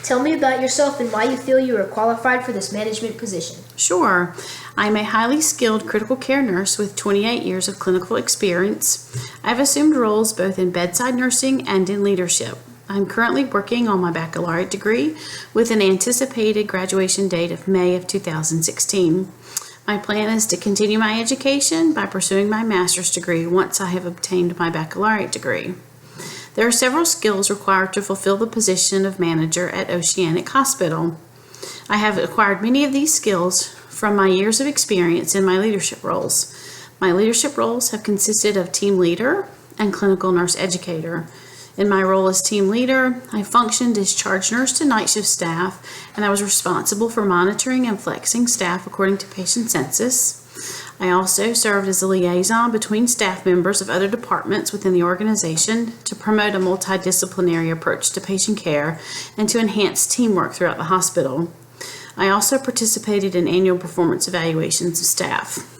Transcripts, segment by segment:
Tell me about yourself and why you feel you are qualified for this management position. Sure. I'm a highly skilled critical care nurse with 28 years of clinical experience. I've assumed roles both in bedside nursing and in leadership. I'm currently working on my baccalaureate degree with an anticipated graduation date of May of 2016. My plan is to continue my education by pursuing my master's degree once I have obtained my baccalaureate degree. There are several skills required to fulfill the position of manager at Oceanic Hospital. I have acquired many of these skills from my years of experience in my leadership roles. My leadership roles have consisted of team leader and clinical nurse educator. In my role as team leader, I functioned as charge nurse to night shift staff, and I was responsible for monitoring and flexing staff according to patient census. I also served as a liaison between staff members of other departments within the organization to promote a multidisciplinary approach to patient care and to enhance teamwork throughout the hospital. I also participated in annual performance evaluations of staff.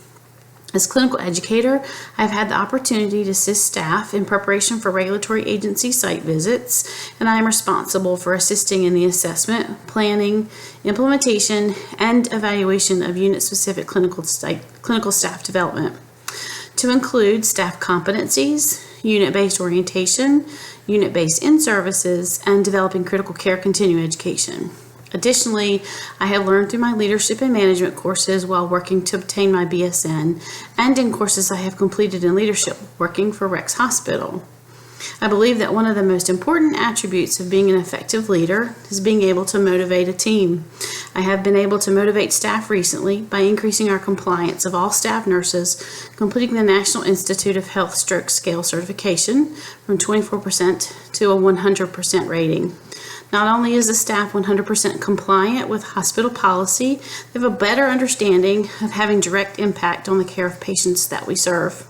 As clinical educator, I've had the opportunity to assist staff in preparation for regulatory agency site visits, and I am responsible for assisting in the assessment, planning, implementation, and evaluation of unit-specific clinical staff development, to include staff competencies, unit-based orientation, unit-based in-services, and developing critical care continuing education. Additionally, I have learned through my leadership and management courses while working to obtain my BSN and in courses I have completed in leadership working for Rex Hospital. I believe that one of the most important attributes of being an effective leader is being able to motivate a team. I have been able to motivate staff recently by increasing our compliance of all staff nurses completing the National Institute of Health Stroke Scale certification from 24% to a 100% rating. Not only is the staff 100% compliant with hospital policy, they have a better understanding of having direct impact on the care of patients that we serve.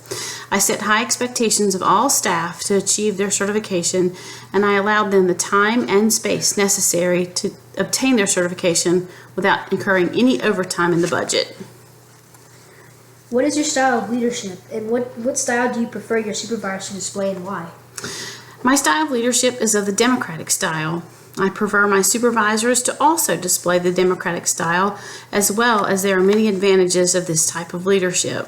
I set high expectations of all staff to achieve their certification, and I allowed them the time and space necessary to obtain their certification without incurring any overtime in the budget. What is your style of leadership, and what style do you prefer your supervisors to display and why? My style of leadership is of the democratic style. I prefer my supervisors to also display the democratic style, as well as there are many advantages of this type of leadership.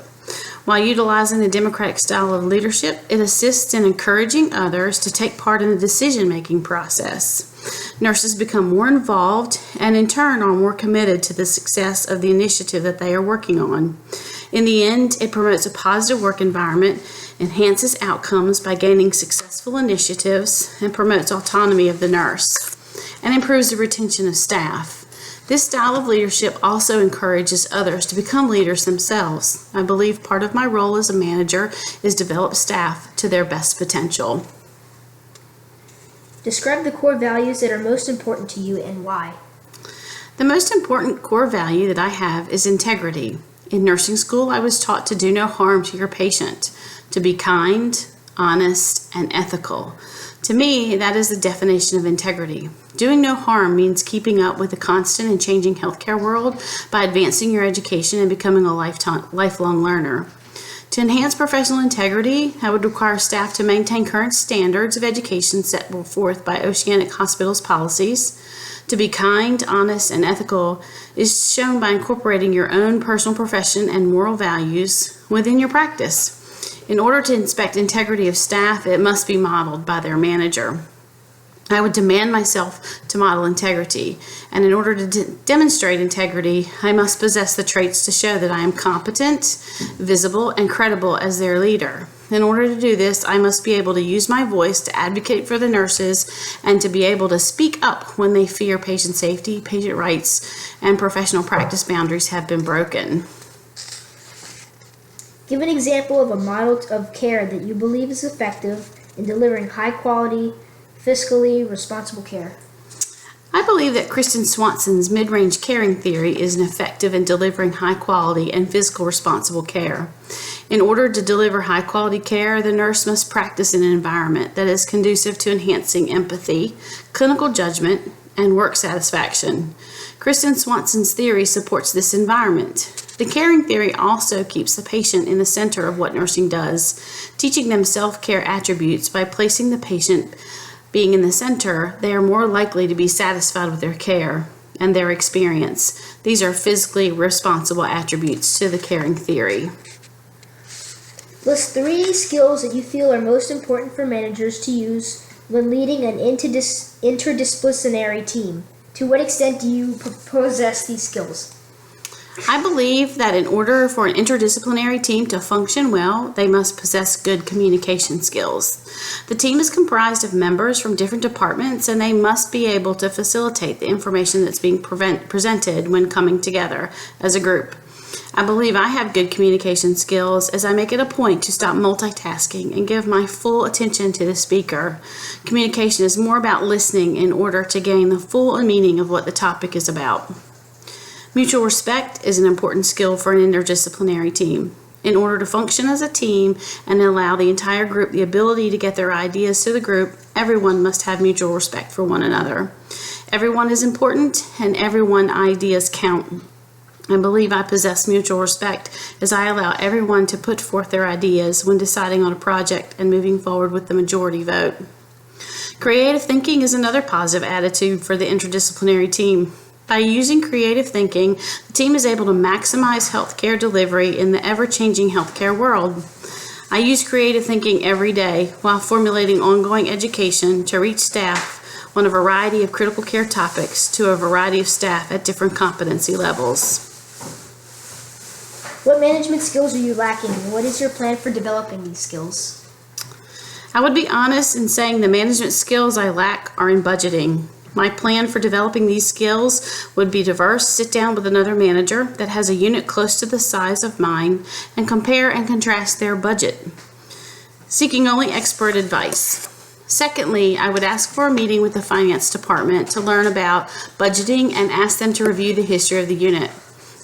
While utilizing the democratic style of leadership, it assists in encouraging others to take part in the decision-making process. Nurses become more involved and in turn are more committed to the success of the initiative that they are working on. In the end, it promotes a positive work environment, enhances outcomes by gaining successful initiatives, and promotes autonomy of the nurse, and improves the retention of staff. This style of leadership also encourages others to become leaders themselves. I believe part of my role as a manager is to develop staff to their best potential. Describe the core values that are most important to you and why. The most important core value that I have is integrity. In nursing school, I was taught to do no harm to your patient, to be kind, honest, and ethical. To me, that is the definition of integrity. Doing no harm means keeping up with the constant and changing healthcare world by advancing your education and becoming a lifelong learner. To enhance professional integrity, I would require staff to maintain current standards of education set forth by Oceanic Hospital's policies. To be kind, honest, and ethical is shown by incorporating your own personal profession and moral values within your practice. In order to inspect integrity of staff, it must be modeled by their manager. I would demand myself to model integrity, and in order to demonstrate integrity, I must possess the traits to show that I am competent, visible, and credible as their leader. In order to do this, I must be able to use my voice to advocate for the nurses and to be able to speak up when they fear patient safety, patient rights, and professional practice boundaries have been broken. Give an example of a model of care that you believe is effective in delivering high quality, fiscally responsible care. I believe that Kristen Swanson's mid-range caring theory is effective in delivering high quality and fiscal responsible care. In order to deliver high quality care, the nurse must practice in an environment that is conducive to enhancing empathy, clinical judgment, and work satisfaction. Kristen Swanson's theory supports this environment. The caring theory also keeps the patient in the center of what nursing does, teaching them self-care attributes by placing the patient Being in the center, they are more likely to be satisfied with their care and their experience. These are physically responsible attributes to the caring theory. List 3 skills that you feel are most important for managers to use when leading an interdisciplinary team. To what extent do you possess these skills? I believe that in order for an interdisciplinary team to function well, they must possess good communication skills. The team is comprised of members from different departments, and they must be able to facilitate the information that's being presented when coming together as a group. I believe I have good communication skills as I make it a point to stop multitasking and give my full attention to the speaker. Communication is more about listening in order to gain the full meaning of what the topic is about. Mutual respect is an important skill for an interdisciplinary team. In order to function as a team and allow the entire group the ability to get their ideas to the group, everyone must have mutual respect for one another. Everyone is important and everyone's ideas count. I believe I possess mutual respect as I allow everyone to put forth their ideas when deciding on a project and moving forward with the majority vote. Creative thinking is another positive attitude for the interdisciplinary team. By using creative thinking, the team is able to maximize healthcare delivery in the ever-changing healthcare world. I use creative thinking every day while formulating ongoing education to reach staff on a variety of critical care topics to a variety of staff at different competency levels. What management skills are you lacking, and what is your plan for developing these skills? I would be honest in saying the management skills I lack are in budgeting. My plan for developing these skills would be to first sit down with another manager that has a unit close to the size of mine and compare and contrast their budget, seeking only expert advice. Secondly, I would ask for a meeting with the finance department to learn about budgeting and ask them to review the history of the unit.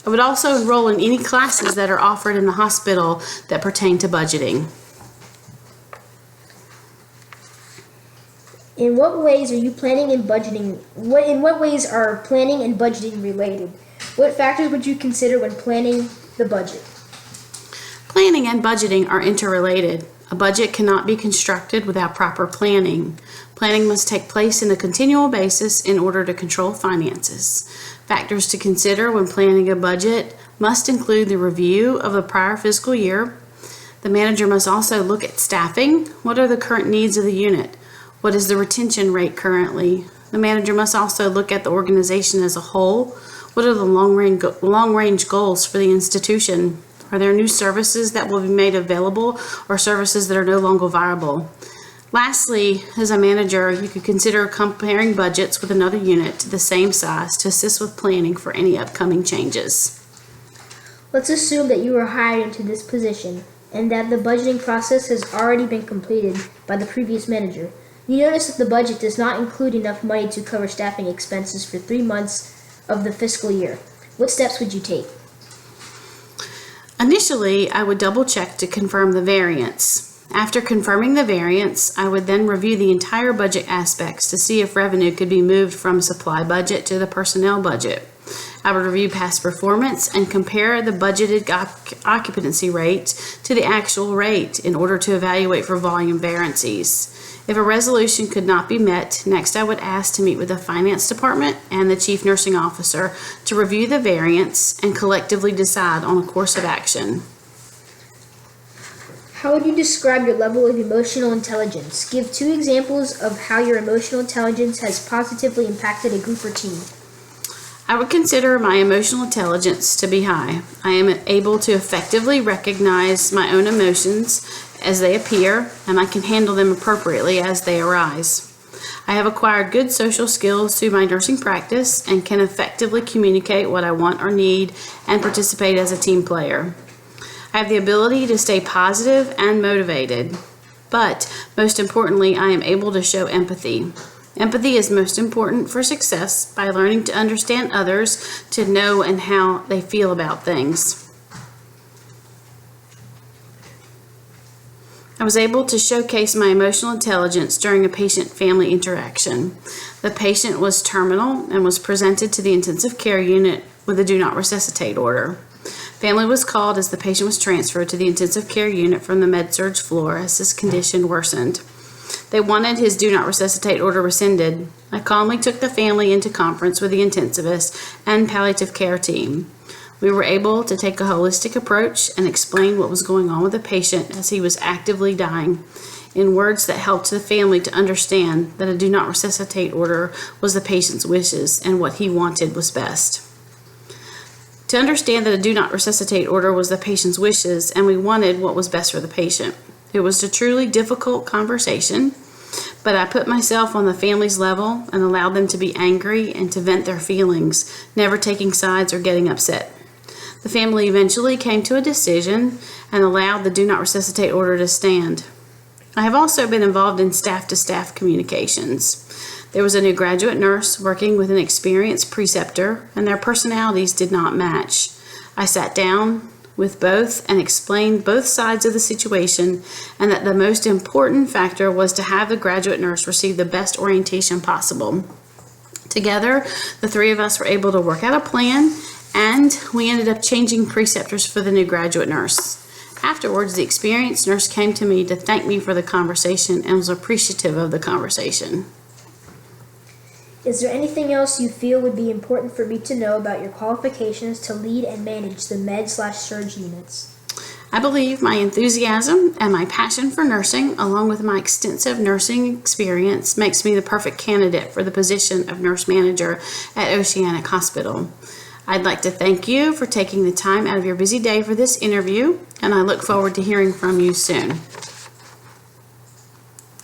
I would also enroll in any classes that are offered in the hospital that pertain to budgeting. In what ways are you planning and budgeting? In what ways are planning and budgeting related? What factors would you consider when planning the budget? Planning and budgeting are interrelated. A budget cannot be constructed without proper planning. Planning must take place on a continual basis in order to control finances. Factors to consider when planning a budget must include the review of the prior fiscal year. The manager must also look at staffing. What are the current needs of the unit? What is the retention rate currently? The manager must also look at the organization as a whole. What are the long-range goals for the institution? Are there new services that will be made available or services that are no longer viable? Lastly, as a manager, you could consider comparing budgets with another unit to the same size to assist with planning for any upcoming changes. Let's assume that you were hired into this position and that the budgeting process has already been completed by the previous manager. You notice that the budget does not include enough money to cover staffing expenses for 3 months of the fiscal year. What steps would you take? Initially, I would double check to confirm the variance. After confirming the variance, I would then review the entire budget aspects to see if revenue could be moved from supply budget to the personnel budget. I would review past performance and compare the budgeted occupancy rate to the actual rate in order to evaluate for volume variances. If a resolution could not be met, next I would ask to meet with the finance department and the chief nursing officer to review the variance and collectively decide on a course of action. How would you describe your level of emotional intelligence? Give 2 examples of how your emotional intelligence has positively impacted a group or team. I would consider my emotional intelligence to be high. I am able to effectively recognize my own emotions as they appear, and I can handle them appropriately as they arise. I have acquired good social skills through my nursing practice and can effectively communicate what I want or need and participate as a team player. I have the ability to stay positive and motivated, but most importantly, I am able to show empathy. Empathy is most important for success by learning to understand others, to know and how they feel about things. I was able to showcase my emotional intelligence during a patient-family interaction. The patient was terminal and was presented to the intensive care unit with a do not resuscitate order. Family was called as the patient was transferred to the intensive care unit from the med-surg floor as his condition worsened. They wanted his do not resuscitate order rescinded. I calmly took the family into conference with the intensivist and palliative care team. We were able to take a holistic approach and explain what was going on with the patient as he was actively dying, in words that helped the family to understand that a do not resuscitate order was the patient's wishes and what he wanted was best. To understand that a do not resuscitate order was the patient's wishes and we wanted what was best for the patient. It was a truly difficult conversation, but I put myself on the family's level and allowed them to be angry and to vent their feelings, never taking sides or getting upset. The family eventually came to a decision and allowed the do not resuscitate order to stand. I have also been involved in staff-to-staff communications. There was a new graduate nurse working with an experienced preceptor, and their personalities did not match. I sat down with both and explained both sides of the situation, and that the most important factor was to have the graduate nurse receive the best orientation possible. Together, the three of us were able to work out a plan, and we ended up changing preceptors for the new graduate nurse. Afterwards, the experienced nurse came to me to thank me for the conversation and was appreciative of the conversation. Is there anything else you feel would be important for me to know about your qualifications to lead and manage the med/surg units? I believe my enthusiasm and my passion for nursing, along with my extensive nursing experience, makes me the perfect candidate for the position of nurse manager at Oceanic Hospital. I'd like to thank you for taking the time out of your busy day for this interview, and I look forward to hearing from you soon.